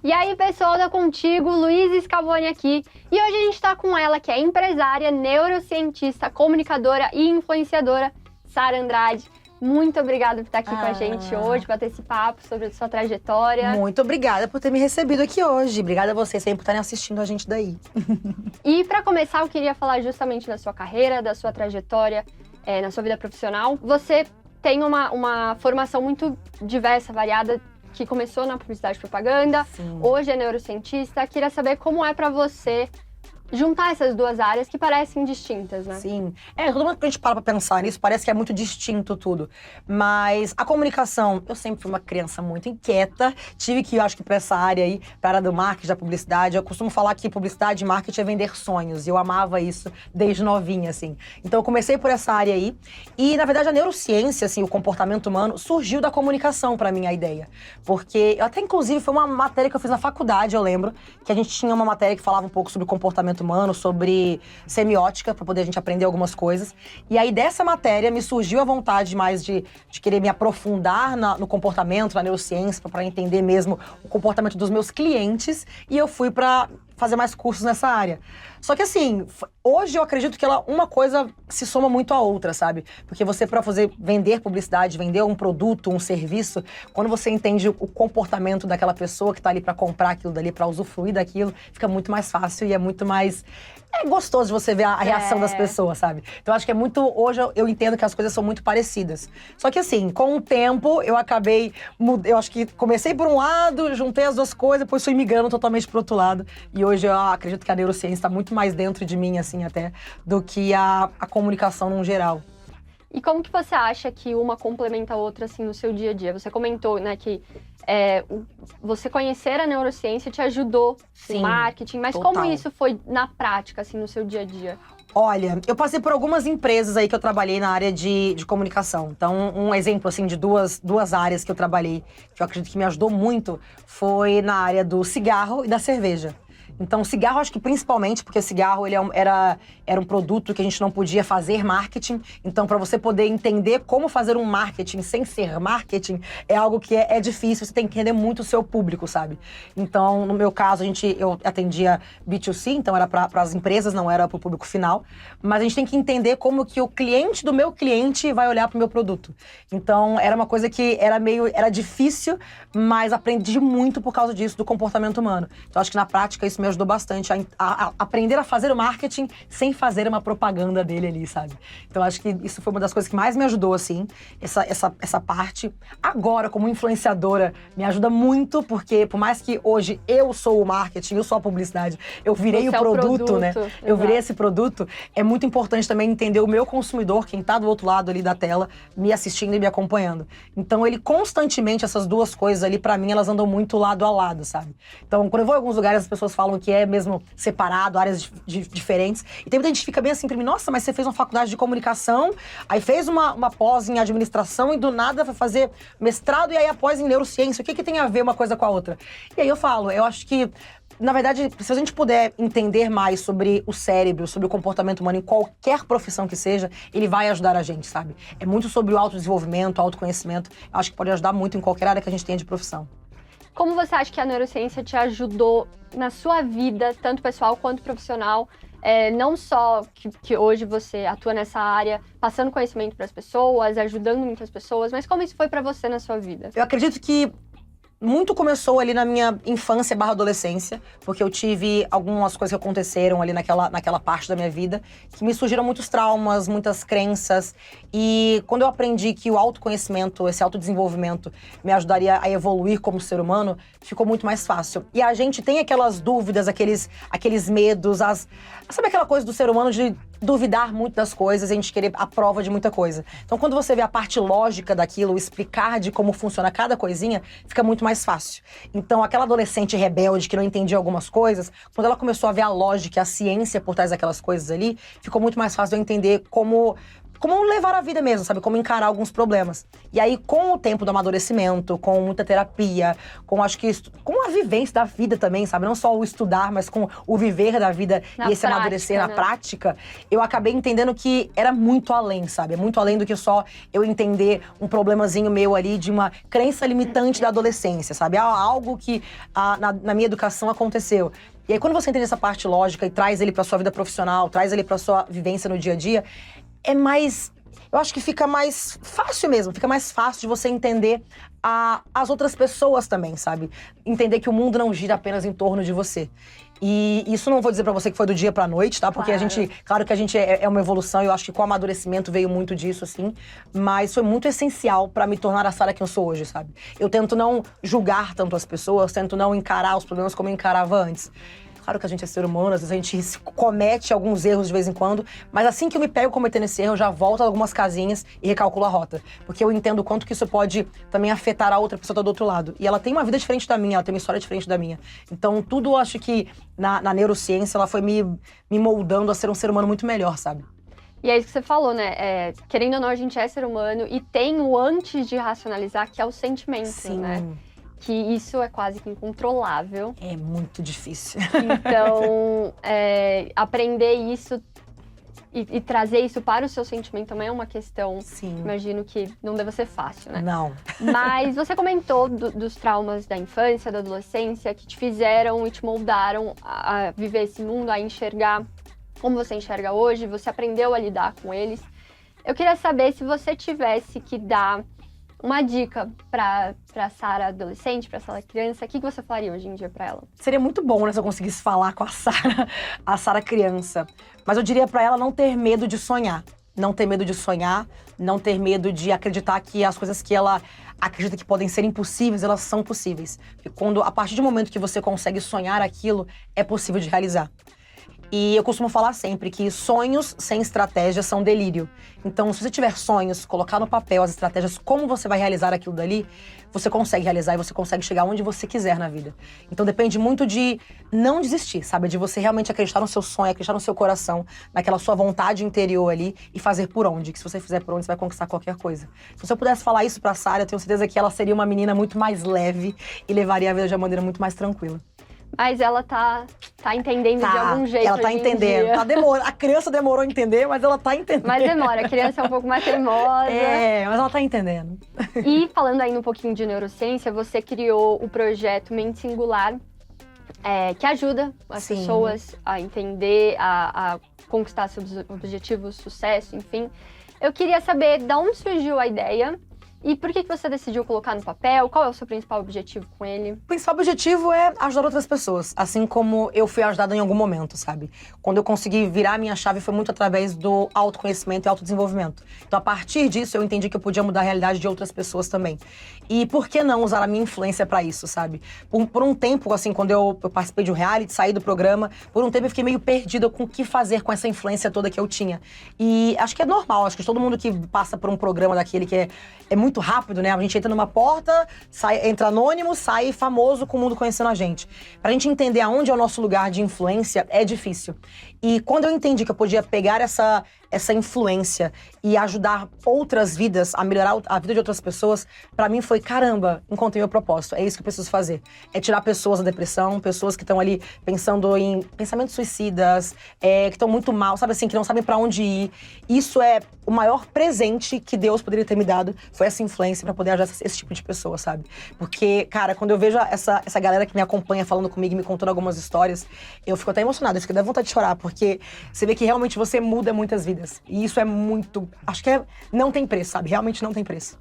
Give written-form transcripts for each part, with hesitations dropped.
E aí, pessoal da Contigo, Luísa Scavone aqui. E hoje a gente tá com ela, que é empresária, neurocientista, comunicadora e influenciadora, Sara Andrade. Muito obrigada por estar aqui com a gente hoje, bater esse papo sobre a sua trajetória. Muito obrigada por ter me recebido aqui hoje. Obrigada a vocês sempre por estarem assistindo a gente daí. E para começar, eu queria falar justamente da sua carreira, da sua trajetória, na sua vida profissional. Você tem uma formação muito diversa, variada, que começou na publicidade e propaganda, Sim. Hoje é neurocientista. Queria saber como é para você juntar essas duas áreas que parecem distintas, né? Sim. Todo mundo que a gente para pra pensar nisso, parece que é muito distinto tudo. Mas a comunicação, eu sempre fui uma criança muito inquieta. Tive que ir, acho que pra essa área aí, pra área do marketing, da publicidade. Eu costumo falar que publicidade e marketing é vender sonhos. E eu amava isso desde novinha, assim. Então eu comecei por essa área aí. E, na verdade, a neurociência, assim, o comportamento humano, surgiu da comunicação pra mim, a ideia. Porque, até inclusive, foi uma matéria que eu fiz na faculdade, eu lembro, que a gente tinha uma matéria que falava um pouco sobre comportamento humano, sobre semiótica, para poder a gente aprender algumas coisas. E aí, dessa matéria, me surgiu a vontade mais de querer me aprofundar no comportamento, na neurociência, para entender mesmo o comportamento dos meus clientes. E eu fui para fazer mais cursos nessa área. Só que assim, hoje eu acredito que uma coisa se soma muito à outra, sabe? Porque você, para vender publicidade, vender um produto, um serviço, quando você entende o comportamento daquela pessoa que tá ali para comprar aquilo dali, para usufruir daquilo, fica muito mais fácil e é muito mais... É gostoso de você ver a reação das pessoas, sabe? Então acho que é muito... Hoje eu entendo que as coisas são muito parecidas. Só que assim, com o tempo, eu acabei... Eu acho que comecei por um lado, juntei as duas coisas, depois fui migrando totalmente pro outro lado. E hoje eu acredito que a neurociência está muito mais dentro de mim, assim, até, do que a comunicação num geral. E como que você acha que uma complementa a outra, assim, no seu dia a dia? Você comentou, né, que você conhecer a neurociência te ajudou no marketing, mas total. como isso foi na prática, assim, no seu dia a dia? Olha, eu passei por algumas empresas aí que eu trabalhei na área de comunicação. Então, um exemplo, assim, de duas áreas que eu trabalhei, que eu acredito que me ajudou muito, foi na área do cigarro e da cerveja. Então, o cigarro, acho que principalmente, porque o cigarro ele era um produto que a gente não podia fazer marketing. Então, para você poder entender como fazer um marketing sem ser marketing, é algo que é difícil, você tem que entender muito o seu público, sabe? Então, no meu caso, eu atendia B2C, então era para as empresas, não era para o público final. Mas a gente tem que entender como que o cliente do meu cliente vai olhar para o meu produto. Então, era uma coisa que era difícil, mas aprendi muito por causa disso, do comportamento humano. Então, acho que na prática isso me ajudou bastante a aprender a fazer o marketing sem fazer uma propaganda dele ali, sabe? Então, acho que isso foi uma das coisas que mais me ajudou, assim, essa parte. Agora, como influenciadora, me ajuda muito, porque por mais que hoje eu sou o marketing, eu sou a publicidade, eu virei o produto, né? Exato. Eu virei esse produto, é muito importante também entender o meu consumidor, quem tá do outro lado ali da tela, me assistindo e me acompanhando. Então, ele constantemente, essas duas coisas ali, pra mim, elas andam muito lado a lado, sabe? Então, quando eu vou em alguns lugares, as pessoas falam que é mesmo separado, áreas diferentes. E tem muita gente que fica bem assim pra mim, nossa, mas você fez uma faculdade de comunicação, aí fez uma pós em administração e do nada vai fazer mestrado e aí após em neurociência. O que tem a ver uma coisa com a outra? E aí eu falo, eu acho que, na verdade, se a gente puder entender mais sobre o cérebro, sobre o comportamento humano em qualquer profissão que seja, ele vai ajudar a gente, sabe? É muito sobre o autodesenvolvimento, o autoconhecimento. Eu acho que pode ajudar muito em qualquer área que a gente tenha de profissão. Como você acha que a neurociência te ajudou na sua vida, tanto pessoal quanto profissional? Não só que hoje você atua nessa área, passando conhecimento para as pessoas, ajudando muitas pessoas, mas como isso foi para você na sua vida? Eu acredito que muito começou ali na minha infância / adolescência, porque eu tive algumas coisas que aconteceram ali naquela parte da minha vida, que me surgiram muitos traumas, muitas crenças. E quando eu aprendi que o autoconhecimento, esse autodesenvolvimento, me ajudaria a evoluir como ser humano, ficou muito mais fácil. E a gente tem aquelas dúvidas, aqueles medos, sabe aquela coisa do ser humano de duvidar muito das coisas, a gente querer a prova de muita coisa. Então, quando você vê a parte lógica daquilo, explicar de como funciona cada coisinha, fica muito mais fácil. Então, aquela adolescente rebelde que não entendia algumas coisas, quando ela começou a ver a lógica, a ciência por trás daquelas coisas ali, ficou muito mais fácil de eu entender como como levar a vida mesmo, sabe? Como encarar alguns problemas. E aí, com o tempo do amadurecimento, com muita terapia, com acho que com a vivência da vida também, sabe? Não só o estudar, mas com o viver da vida Na e esse prática, amadurecer na né? prática, eu acabei entendendo que era muito além, sabe? É muito além do que só eu entender um problemazinho meu ali de uma crença limitante da adolescência, sabe? Algo que na minha educação aconteceu. E aí, quando você entende essa parte lógica e traz ele pra sua vida profissional, traz ele pra sua vivência no dia a dia, é mais... Eu acho que fica mais fácil mesmo, fica mais fácil de você entender as outras pessoas também, sabe? Entender que o mundo não gira apenas em torno de você. E isso não vou dizer pra você que foi do dia pra noite, tá? Porque Claro. claro que a gente é uma evolução, e eu acho que com o amadurecimento veio muito disso, assim. Mas foi muito essencial pra me tornar a Sara que eu sou hoje, sabe? Eu tento não julgar tanto as pessoas, tento não encarar os problemas como eu encarava antes. Claro que a gente é ser humano, às vezes a gente comete alguns erros de vez em quando, mas assim que eu me pego cometendo esse erro, eu já volto a algumas casinhas e recalculo a rota. Porque eu entendo o quanto que isso pode também afetar a outra pessoa que tá do outro lado. E ela tem uma vida diferente da minha, ela tem uma história diferente da minha. Então tudo eu acho que na neurociência ela foi me moldando a ser um ser humano muito melhor, sabe? E é isso que você falou, né? Querendo ou não, a gente é ser humano e tem o antes de racionalizar, que é o sentimento, Sim. né? Que isso é quase que incontrolável. É muito difícil. Então, aprender isso e trazer isso para o seu sentimento também é uma questão, Sim. imagino que não deva ser fácil, né? Não. Mas você comentou dos traumas da infância, da adolescência, que te fizeram e te moldaram a viver esse mundo, a enxergar como você enxerga hoje, você aprendeu a lidar com eles. Eu queria saber se você tivesse que dar uma dica pra Sara adolescente, pra Sara criança, o que você falaria hoje em dia pra ela? Seria muito bom, né, se eu conseguisse falar com a Sara criança. Mas eu diria pra ela não ter medo de sonhar. Não ter medo de sonhar, não ter medo de acreditar que as coisas que ela acredita que podem ser impossíveis, elas são possíveis. Porque a partir do momento que você consegue sonhar aquilo, é possível de realizar. E eu costumo falar sempre que sonhos sem estratégia são delírio. Então, se você tiver sonhos, colocar no papel as estratégias, como você vai realizar aquilo dali, você consegue realizar e você consegue chegar onde você quiser na vida. Então, depende muito de não desistir, sabe? De você realmente acreditar no seu sonho, acreditar no seu coração, naquela sua vontade interior ali e fazer por onde. Que se você fizer por onde, você vai conquistar qualquer coisa. Se eu pudesse falar isso pra Sara, eu tenho certeza que ela seria uma menina muito mais leve e levaria a vida de uma maneira muito mais tranquila. Mas ela tá entendendo de algum jeito. Ela tá hoje em entendendo. dia. A criança demorou a entender, mas ela tá entendendo. Mas demora, a criança é um pouco mais teimosa. Mas ela tá entendendo. E falando ainda um pouquinho de neurociência, você criou o projeto Mente Singular, que ajuda as Sim. pessoas a entender, a conquistar seus objetivos, sucesso, enfim. Eu queria saber de onde surgiu a ideia e por que você decidiu colocar no papel, qual é o seu principal objetivo com ele? O principal objetivo é ajudar outras pessoas, assim como eu fui ajudada em algum momento, sabe? Quando eu consegui virar a minha chave foi muito através do autoconhecimento e autodesenvolvimento. Então, a partir disso, eu entendi que eu podia mudar a realidade de outras pessoas também. E por que não usar a minha influência pra isso, sabe? Por um tempo, assim, quando eu participei de um reality, saí do programa, por um tempo eu fiquei meio perdida com o que fazer com essa influência toda que eu tinha. E acho que é normal, acho que todo mundo que passa por um programa daquele que é muito rápido, né? A gente entra numa porta, entra anônimo, sai famoso com o mundo conhecendo a gente. Pra gente entender aonde é o nosso lugar de influência, é difícil. E quando eu entendi que eu podia pegar essa influência e ajudar outras vidas a melhorar a vida de outras pessoas, pra mim foi, caramba, encontrei meu propósito. É isso que eu preciso fazer. É tirar pessoas da depressão, pessoas que estão ali pensando em pensamentos suicidas, que estão muito mal, sabe assim, que não sabem pra onde ir. Isso é o maior presente que Deus poderia ter me dado, foi essa influência pra poder ajudar esse tipo de pessoa, sabe? Porque, cara, quando eu vejo essa galera que me acompanha falando comigo e me contando algumas histórias, eu fico até emocionada, eu fico até vontade de chorar, porque você vê que realmente você muda muitas vidas. E isso é muito... Acho que não tem preço, sabe? Realmente não tem preço.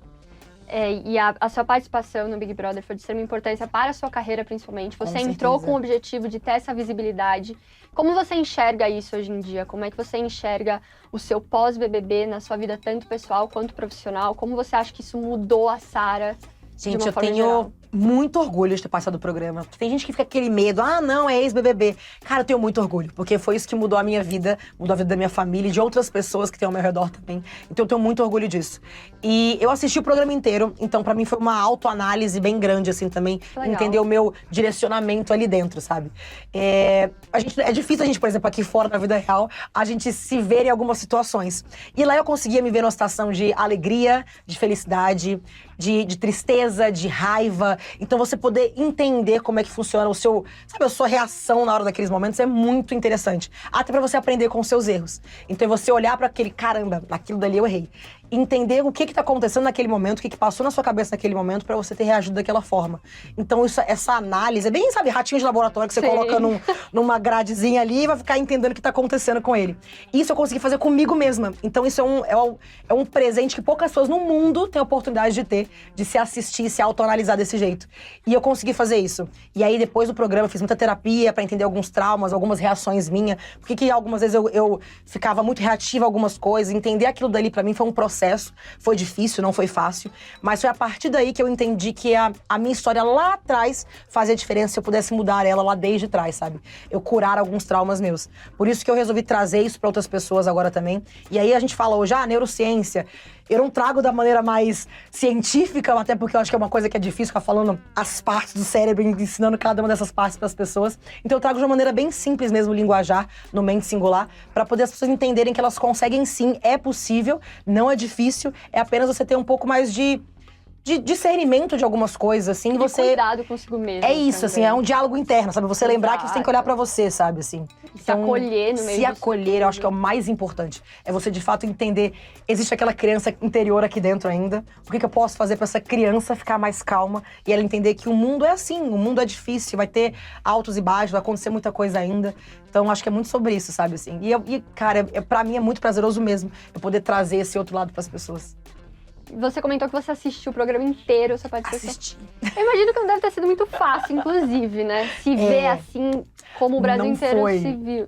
E a sua participação no Big Brother foi de extrema importância para a sua carreira, principalmente. Você entrou com o objetivo de ter essa visibilidade. Como você enxerga isso hoje em dia? Como é que você enxerga o seu pós-BBB na sua vida, tanto pessoal quanto profissional? Como você acha que isso mudou a Sara de uma forma geral? muito orgulho de ter participado do programa. Tem gente que fica com aquele medo, não, é ex-BBB. Cara, eu tenho muito orgulho, porque foi isso que mudou a minha vida, mudou a vida da minha família e de outras pessoas que tem ao meu redor também. Então eu tenho muito orgulho disso. E eu assisti o programa inteiro, então pra mim foi uma autoanálise bem grande, assim, também. Legal. Entender o meu direcionamento ali dentro, sabe? É difícil a gente, por exemplo, aqui fora, na vida real, a gente se ver em algumas situações. E lá eu conseguia me ver numa situação de alegria, de felicidade, de tristeza, de raiva. Então você poder entender como é que funciona o seu, sabe, a sua reação na hora daqueles momentos é muito interessante. Até pra você aprender com os seus erros. Então você olhar pra aquele, caramba, naquilo dali eu errei. Entender o que tá acontecendo naquele momento, o que passou na sua cabeça naquele momento pra você ter reagido daquela forma. Então essa análise é bem, sabe, ratinho de laboratório que você coloca numa gradezinha ali e vai ficar entendendo o que tá acontecendo com ele. Isso eu consegui fazer comigo mesma. Então isso é um presente que poucas pessoas no mundo têm a oportunidade de ter, de se assistir, se autoanalisar desse jeito. E eu consegui fazer isso. E aí depois do programa eu fiz muita terapia pra entender alguns traumas, algumas reações minhas. Porque que algumas vezes eu ficava muito reativa a algumas coisas. Entender aquilo dali pra mim foi um processo. Foi difícil, não foi fácil. Mas foi a partir daí que eu entendi que a minha história lá atrás fazia diferença se eu pudesse mudar ela lá desde trás, sabe? Eu curar alguns traumas meus. Por isso que eu resolvi trazer isso pra outras pessoas agora também. E aí a gente fala hoje, neurociência. Eu não trago da maneira mais científica, até porque eu acho que é uma coisa que é difícil ficar falando as partes do cérebro, ensinando cada uma dessas partes para as pessoas. Então eu trago de uma maneira bem simples mesmo, linguajar, no mente singular, para poder as pessoas entenderem que elas conseguem sim, é possível, não é difícil, é apenas você ter um pouco mais de discernimento de algumas coisas, assim, você... cuidado consigo mesmo. É isso, também. assim, é um diálogo interno, sabe? Você lembrar que você tem que olhar pra você, sabe, assim. Se acolher no meio Se disso acolher, eu acho que é o mais importante. É você, de fato, entender, existe aquela criança interior aqui dentro ainda. O que eu posso fazer pra essa criança ficar mais calma e ela entender que o mundo é assim, o mundo é difícil, vai ter altos e baixos, vai acontecer muita coisa ainda. Então, acho que é muito sobre isso, sabe, assim. Cara, pra mim é muito prazeroso mesmo eu poder trazer esse outro lado pras pessoas. Você comentou que você assistiu o programa inteiro, você pode Assisti. Eu imagino que não deve ter sido muito fácil, inclusive, né? Se ver assim, como o Brasil inteiro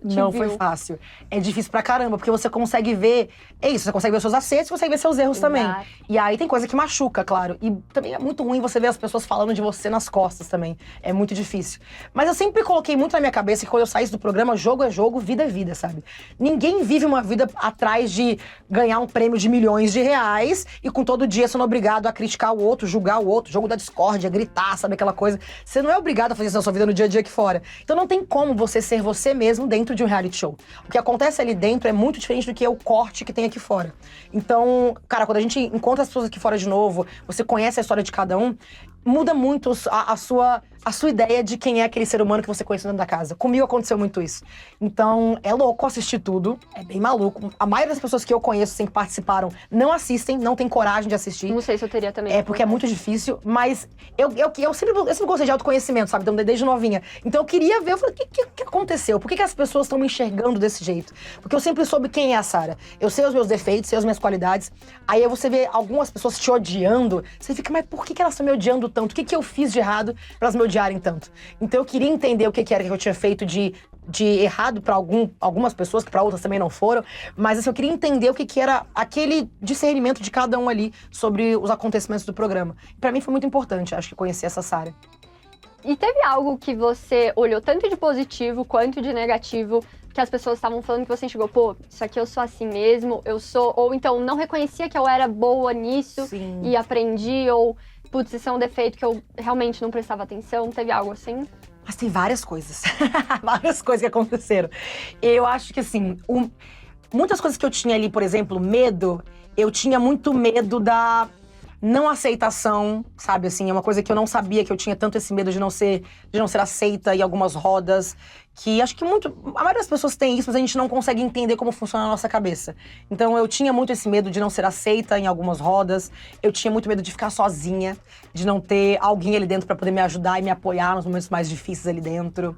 Não foi fácil. É difícil pra caramba, porque você consegue ver... É isso, você consegue ver os seus acertos, você consegue ver seus erros também. E aí tem coisa que machuca, claro. E também é muito ruim você ver as pessoas falando de você nas costas também. É muito difícil. Mas eu sempre coloquei muito na minha cabeça que quando eu saísse do programa, jogo é jogo, vida é vida, sabe? Ninguém vive uma vida atrás de ganhar um prêmio de milhões de reais e com todo dia sendo obrigado a criticar o outro, julgar o outro, jogo da discórdia, gritar, sabe aquela coisa. Você não é obrigado a fazer isso na sua vida no dia a dia aqui fora. Então não tem como você ser você mesmo dentro de um reality show. O que acontece ali dentro é muito diferente do que é o corte que tem aqui fora. Então, cara, quando a gente encontra as pessoas aqui fora de novo, você conhece a história de cada um, muda muito a sua ideia de quem é aquele ser humano que você conhece dentro da casa. Comigo aconteceu muito isso. Então, é louco assistir tudo, é bem maluco. A maioria das pessoas que eu conheço, assim, que participaram, não assistem, não tem coragem de assistir. Não sei se eu teria também. É, porque é muito difícil, mas eu sempre gostei de autoconhecimento, sabe? Então, desde novinha. Então, eu queria ver, eu falei, o que aconteceu? Por que as pessoas estão me enxergando desse jeito? Porque eu sempre soube quem é a Sarah. Eu sei os meus defeitos, sei as minhas qualidades. Aí você vê algumas pessoas te odiando, você fica, mas por que elas estão me odiando tanto? O que eu fiz de errado pra elas me odiarem tanto? Então, eu queria entender o que era que eu tinha feito de errado pra algumas pessoas, que pra outras também não foram. Mas assim, eu queria entender o que era aquele discernimento de cada um ali sobre os acontecimentos do programa. Pra mim foi muito importante, acho que conhecer essa Sarah. E teve algo que você olhou tanto de positivo quanto de negativo, que as pessoas estavam falando que você enxergou, pô, isso aqui eu sou assim mesmo, eu sou... Ou então, não reconhecia que eu era boa nisso. Sim. E aprendi, ou, putz, isso é um defeito que eu realmente não prestava atenção. Teve algo assim? Mas tem várias coisas. Várias coisas que aconteceram. Eu acho que, assim, muitas coisas que eu tinha ali, por exemplo, medo, eu tinha muito medo da não aceitação, sabe, assim, é uma coisa que eu não sabia, que eu tinha tanto esse medo de não ser aceita em algumas rodas, que acho que a maioria das pessoas tem isso, mas a gente não consegue entender como funciona a nossa cabeça. Então eu tinha muito esse medo de não ser aceita em algumas rodas, eu tinha muito medo de ficar sozinha, de não ter alguém ali dentro pra poder me ajudar e me apoiar nos momentos mais difíceis ali dentro.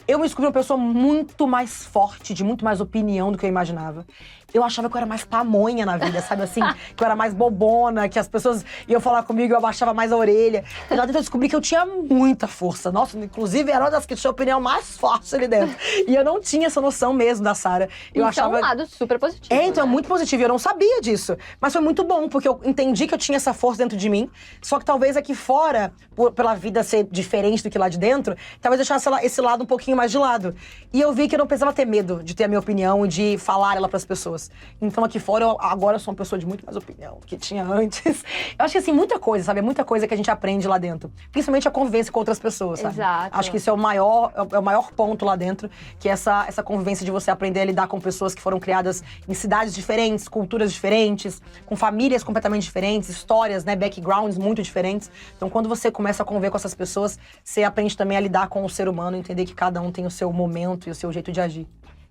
Eu me descobri uma pessoa muito mais forte, de muito mais opinião do que eu imaginava. eu achava que eu era mais pamonha na vida, sabe assim? Que eu era mais bobona, que as pessoas iam falar comigo e eu abaixava mais a orelha. E lá dentro eu descobri que eu tinha muita força. Nossa, inclusive era uma das que tinha a opinião mais forte ali dentro. E eu não tinha essa noção mesmo da Sara. Eu achava... é um lado super positivo. Então, é né? muito positivo. Eu não sabia disso. Mas foi muito bom, porque eu entendi que eu tinha essa força dentro de mim. Só que talvez aqui fora, pela vida ser diferente do que lá de dentro, talvez eu deixasse esse lado um pouquinho mais de lado. E eu vi que eu não precisava ter medo de ter a minha opinião e de falar ela pras pessoas. Então aqui fora, agora eu sou uma pessoa de muito mais opinião do que tinha antes. Eu acho que assim, muita coisa, sabe? É muita coisa que a gente aprende lá dentro. Principalmente a convivência com outras pessoas, sabe? Exato. Acho que isso é o maior ponto lá dentro, que é essa convivência de você aprender a lidar com pessoas que foram criadas em cidades diferentes, culturas diferentes, com famílias completamente diferentes, histórias, né, backgrounds muito diferentes. Então, quando você começa a conviver com essas pessoas, você aprende também a lidar com o ser humano, entender que cada um tem o seu momento e o seu jeito de agir.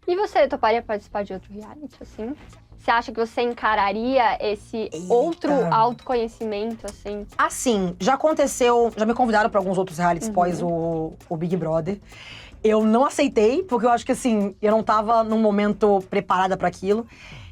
E você toparia participar de outro reality, assim? Você acha que você encararia esse outro autoconhecimento, assim? Assim, já aconteceu, já me convidaram para alguns outros realities pós o Big Brother. Eu não aceitei, porque eu acho que assim, eu não tava num momento preparada para aquilo.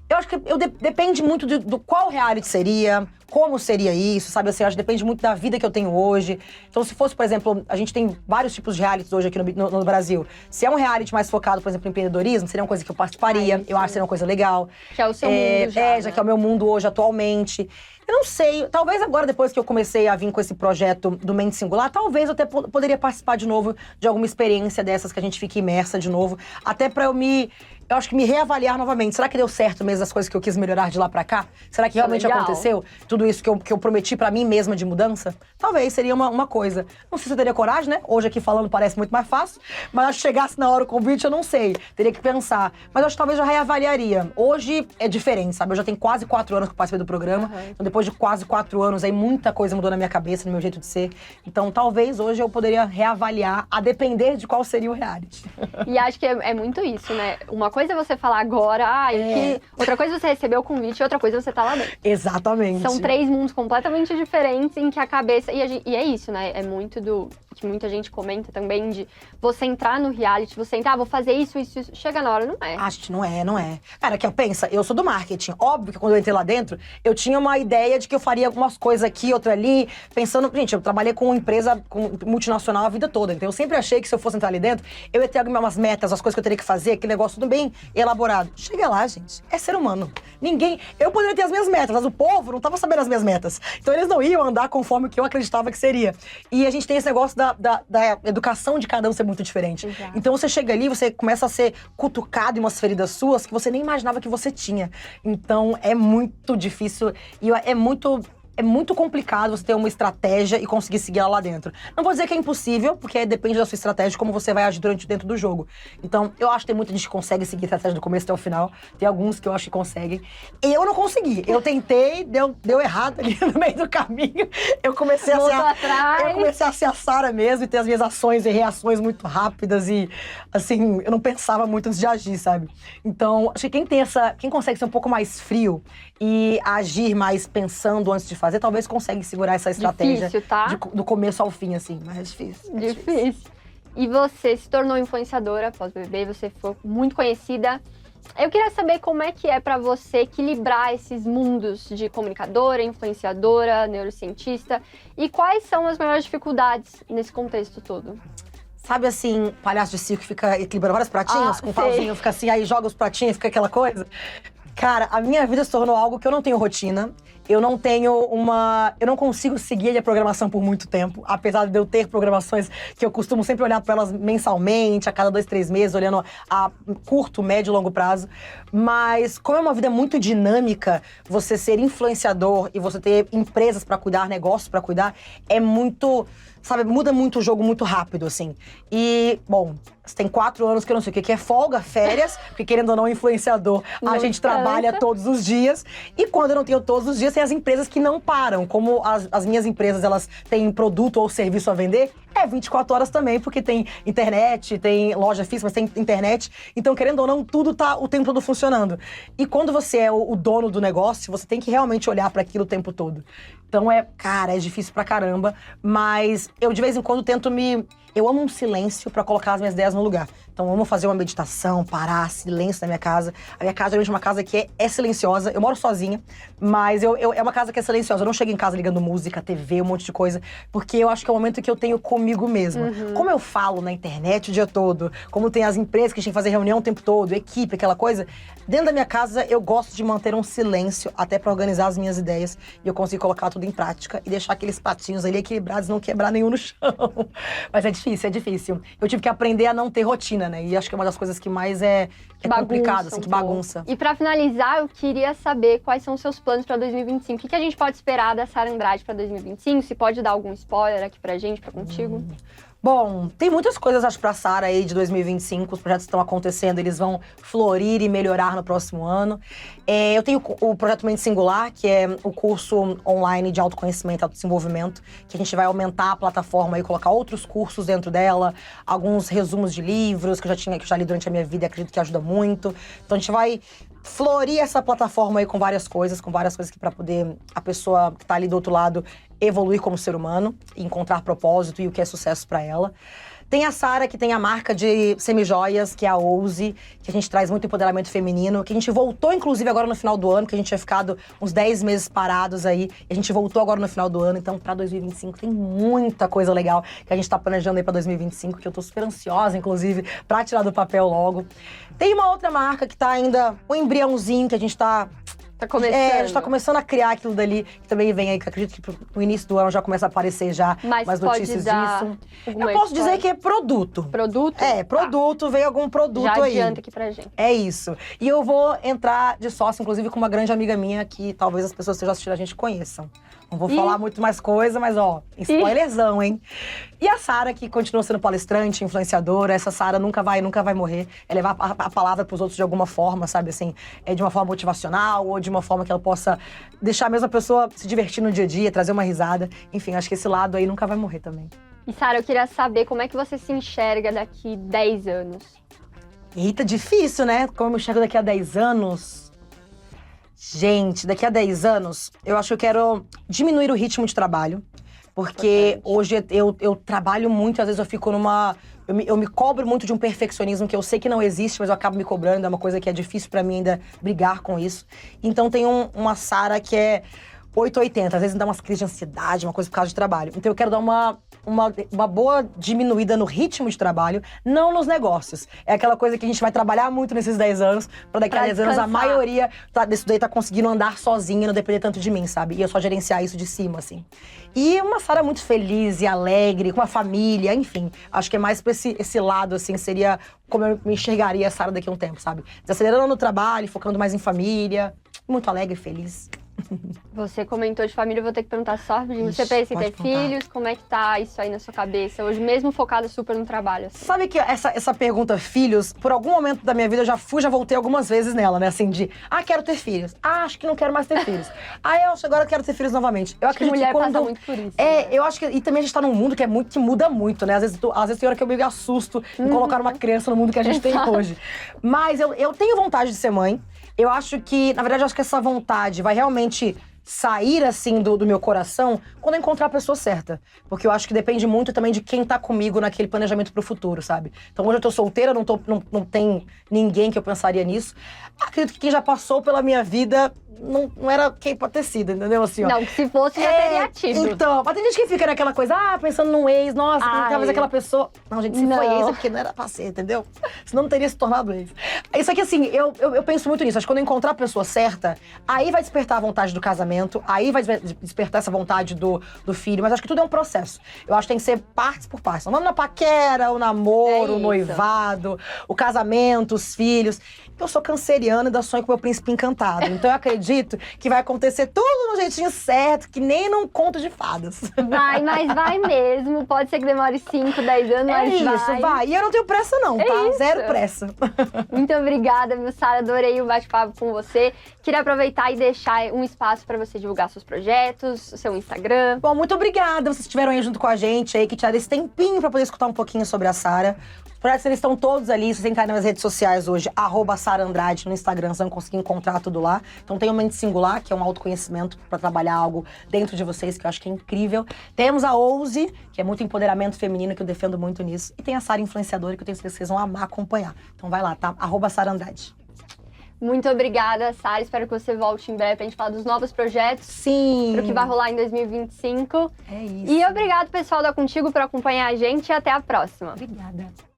Eu acho que depende muito do qual reality seria, como seria isso, sabe? Assim, eu acho que depende muito da vida que eu tenho hoje. Então, se fosse, por exemplo, a gente tem vários tipos de realities hoje aqui no Brasil. Se é um reality mais focado, por exemplo, em empreendedorismo, seria uma coisa que eu participaria. Eu acho que seria uma coisa legal. Que é o seu mundo já, já que é o meu mundo hoje, atualmente. Eu não sei, talvez agora, depois que eu comecei a vir com esse projeto do Mente Singular, talvez eu até poderia participar de novo de alguma experiência dessas que a gente fica imersa de novo. Até pra eu acho que me reavaliar novamente. Será que deu certo mesmo as coisas que eu quis melhorar de lá pra cá? Será que realmente aconteceu? Tudo isso que eu prometi pra mim mesma de mudança? Talvez, seria uma coisa. Não sei se eu teria coragem, né? Hoje aqui falando parece muito mais fácil. Mas acho que chegasse na hora o convite, eu não sei. Teria que pensar. Mas acho que talvez eu reavaliaria. Hoje é diferente, sabe? Eu já tenho quase 4 anos que eu participei do programa. Então depois de quase 4 anos, aí muita coisa mudou na minha cabeça, no meu jeito de ser. Então talvez hoje eu poderia reavaliar, a depender de qual seria o reality. E acho que é muito isso, né? Uma coisa é você falar agora, outra coisa é você receber o convite e outra coisa é você tá lá dentro. Exatamente. São 3 mundos completamente diferentes em que a cabeça... E é isso, né? É muito do que muita gente comenta também, de você entrar no reality, você entrar, vou fazer isso. Chega na hora, não é. Acho que não é. Cara, que pensa, eu sou do marketing. Óbvio que quando eu entrei lá dentro, eu tinha uma ideia de que eu faria algumas coisas aqui, outra ali, pensando... Gente, eu trabalhei com uma empresa multinacional a vida toda, então eu sempre achei que se eu fosse entrar ali dentro, eu ia ter algumas metas, as coisas que eu teria que fazer, aquele negócio tudo bem elaborado. Chega lá, gente, é ser humano. Eu poderia ter as minhas metas, mas o povo não tava sabendo as minhas metas. Então eles não iam andar conforme o que eu acreditava que seria. E a gente tem esse negócio da educação de cada um ser muito diferente. Exato. Então você chega ali, você começa a ser cutucado em umas feridas suas que você nem imaginava que você tinha. Então é muito difícil e é muito complicado você ter uma estratégia e conseguir seguir ela lá dentro. Não vou dizer que é impossível, porque depende da sua estratégia, como você vai agir dentro do jogo. Então, eu acho que tem muita gente que consegue seguir a estratégia do começo até o final. Tem alguns que eu acho que conseguem. Eu não consegui. Eu tentei, deu errado ali no meio do caminho. Eu comecei a ser a Sara mesmo e ter as minhas ações e reações muito rápidas e, assim, eu não pensava muito antes de agir, sabe? Então, acho que quem consegue ser um pouco mais frio e agir mais pensando antes de fazer, talvez consiga segurar essa estratégia. Difícil, tá? Do começo ao fim, assim, mas é difícil. Difícil. E você se tornou influenciadora pós-BBB, você foi muito conhecida. Eu queria saber como é que é pra você equilibrar esses mundos de comunicadora, influenciadora, neurocientista, e quais são as maiores dificuldades nesse contexto todo? Sabe assim, palhaço de circo que fica equilibrando vários pratinhos, com um pauzinho, fica assim, aí joga os pratinhos, fica aquela coisa? Cara, a minha vida se tornou algo que eu não tenho rotina. Eu não consigo seguir a programação por muito tempo. Apesar de eu ter programações que eu costumo sempre olhar para elas mensalmente, a cada 2, 3 meses, olhando a curto, médio e longo prazo. Mas como é uma vida muito dinâmica, você ser influenciador e você ter empresas para cuidar, negócios para cuidar, é muito... Sabe, muda muito o jogo muito rápido, assim. E, bom, tem 4 anos que eu não sei o que é folga, férias, porque querendo ou não, influenciador, a gente trabalha todos os dias. E quando eu não tenho todos os dias, tem as empresas que não param. Como as minhas empresas, elas têm produto ou serviço a vender, é 24 horas também, porque tem internet, tem loja física, mas tem internet. Então, querendo ou não, tudo tá o tempo todo funcionando. E quando você é o dono do negócio, você tem que realmente olhar para aquilo o tempo todo. Então cara, é difícil pra caramba. Mas eu, de vez em quando, tento Eu amo um silêncio pra colocar as minhas ideias no lugar. Então, eu amo fazer uma meditação, parar, silêncio na minha casa. A minha casa, geralmente, é uma casa que é silenciosa. Eu moro sozinha, mas é uma casa que é silenciosa. Eu não chego em casa ligando música, TV, um monte de coisa. Porque eu acho que é o momento que eu tenho comigo mesma. Como eu falo na internet o dia todo, como tem as empresas que a gente tem que fazer reunião o tempo todo, equipe, aquela coisa. Dentro da minha casa, eu gosto de manter um silêncio, até pra organizar as minhas ideias. E eu consigo colocar tudo em prática e deixar aqueles pratinhos ali equilibrados, não quebrar nenhum no chão. Mas é difícil. Eu tive que aprender a não ter rotina, né? E acho que é uma das coisas que mais é complicado, assim, que bagunça. E pra finalizar, eu queria saber quais são os seus planos pra 2025. O que a gente pode esperar da Sara Andrade pra 2025? Se pode dar algum spoiler aqui pra gente, pra contigo? Bom, tem muitas coisas, acho, pra Sara aí de 2025. Os projetos estão acontecendo, eles vão florir e melhorar no próximo ano. Eu tenho o Projeto Mente Singular, que é o curso online de autoconhecimento e autodesenvolvimento, que a gente vai aumentar a plataforma e colocar outros cursos dentro dela, alguns resumos de livros que eu já li durante a minha vida e acredito que ajuda muito. Então a gente vai florir essa plataforma aí com várias coisas que pra poder a pessoa que tá ali do outro lado evoluir como ser humano, e encontrar propósito e o que é sucesso pra ela. Tem a Sara, que tem a marca de semijoias, que é a Ouse, que a gente traz muito empoderamento feminino, que a gente voltou, inclusive, agora no final do ano, que a gente tinha ficado uns 10 meses parados aí, e a gente voltou agora no final do ano. Então, pra 2025, tem muita coisa legal que a gente tá planejando aí pra 2025, que eu tô super ansiosa, inclusive, pra tirar do papel logo. Tem uma outra marca que tá ainda, um embriãozinho, que a gente tá começando. A gente tá começando a criar aquilo dali, que também vem aí, que acredito que no início do ano já começa a aparecer já mais notícias disso. Eu posso dizer que é produto. Produto? Produto, veio algum produto já aí. Já adianta aqui pra gente. É isso. E eu vou entrar de sócio, inclusive, com uma grande amiga minha, que talvez as pessoas que já assistiram a gente conheçam. Não vou falar muito mais coisa, mas spoilerzão, hein? E a Sara, que continua sendo palestrante, influenciadora, essa Sara nunca vai morrer. É levar a palavra pros outros de alguma forma, sabe? Assim, de uma forma motivacional ou de uma forma que ela possa deixar a mesma pessoa se divertir no dia a dia, trazer uma risada. Enfim, acho que esse lado aí nunca vai morrer também. E Sara, eu queria saber como é que você se enxerga daqui 10 anos. Eita, difícil, né? Como eu me enxergo daqui a 10 anos... Gente, daqui a 10 anos, eu acho que eu quero diminuir o ritmo de trabalho. Porque hoje eu trabalho muito, às vezes eu fico numa... Eu me cobro muito de um perfeccionismo que eu sei que não existe, mas eu acabo me cobrando. É uma coisa que é difícil pra mim ainda brigar com isso. Então tem uma Sara que é 880. Às vezes me dá umas crises de ansiedade, uma coisa por causa de trabalho. Então eu quero dar uma boa diminuída no ritmo de trabalho, não nos negócios. É aquela coisa que a gente vai trabalhar muito nesses 10 anos, pra daqui a 10 anos a maioria desse daí tá conseguindo andar sozinha, não depender tanto de mim, sabe? E eu só gerenciar isso de cima, assim. E uma Sara muito feliz e alegre, com uma família, enfim. Acho que é mais pra esse lado, assim, seria como eu me enxergaria a Sara daqui a um tempo, sabe? Desacelerando no trabalho, focando mais em família, muito alegre, feliz. Você comentou de família, eu vou ter que perguntar só rapidinho. Você pensa em ter filhos? Como é que tá isso aí na sua cabeça? Hoje mesmo focada super no trabalho, assim. Sabe que essa pergunta, filhos, por algum momento da minha vida eu já voltei algumas vezes nela, né? Assim, quero ter filhos. acho que não quero mais ter filhos. eu agora quero ter filhos novamente. Eu acredito que mulher quando... passa muito por isso. Né? Eu acho que... E também a gente tá num mundo que muda muito, né? Às vezes tem hora que eu me assusto em colocar uma criança no mundo que a gente tem hoje. Mas eu tenho vontade de ser mãe. Eu acho que, na verdade, que essa vontade vai realmente sair, assim, do meu coração quando eu encontrar a pessoa certa. Porque eu acho que depende muito também de quem tá comigo naquele planejamento pro futuro, sabe? Então, hoje eu tô solteira, não tem ninguém que eu pensaria nisso. Acredito que quem já passou pela minha vida não era quem pode ter sido, entendeu? Assim, ó. Não, que se fosse já teria tido. Então, mas tem gente que fica naquela coisa, pensando num ex, nossa, talvez aquela pessoa... Não, gente, se foi ex é porque não era pra ser, entendeu? Senão não teria se tornado ex. Isso aqui, assim, eu penso muito nisso. Acho que quando eu encontrar a pessoa certa, aí vai despertar a vontade do casamento, aí vai despertar essa vontade do filho, mas acho que tudo é um processo. Eu acho que tem que ser partes por partes. Não vamos na paquera, o namoro, o noivado, o casamento, os filhos. Eu sou canceriana e ainda sonho com o meu príncipe encantado. Então eu acredito que vai acontecer tudo no jeitinho certo, que nem num conto de fadas. Mas vai mesmo. Pode ser que demore 5, 10 anos, mas vai. E eu não tenho pressa não, tá? Isso. Zero pressa. Muito obrigada, viu, Sara? Adorei o bate-papo com você. Queria aproveitar e deixar um espaço para você divulgar seus projetos, seu Instagram. Bom, muito obrigada. Vocês estiveram aí junto com a gente, aí, que tiraram esse tempinho para poder escutar um pouquinho sobre a Sara. Os projetos, eles estão todos ali. Se você entrar nas redes sociais hoje, @Sara Andrade no Instagram, vocês vão conseguir encontrar tudo lá. Então tem totalmente singular, que é um autoconhecimento para trabalhar algo dentro de vocês, que eu acho que é incrível. Temos a Ouse, que é muito empoderamento feminino, que eu defendo muito nisso. E tem a Sara Influenciadora, que eu tenho certeza que vocês vão amar acompanhar. Então vai lá, tá? @Sara Andrade. Muito obrigada, Sara. Espero que você volte em breve pra gente falar dos novos projetos. Sim! Pro que vai rolar em 2025. É isso. E obrigado, pessoal da Contigo, por acompanhar a gente e até a próxima. Obrigada.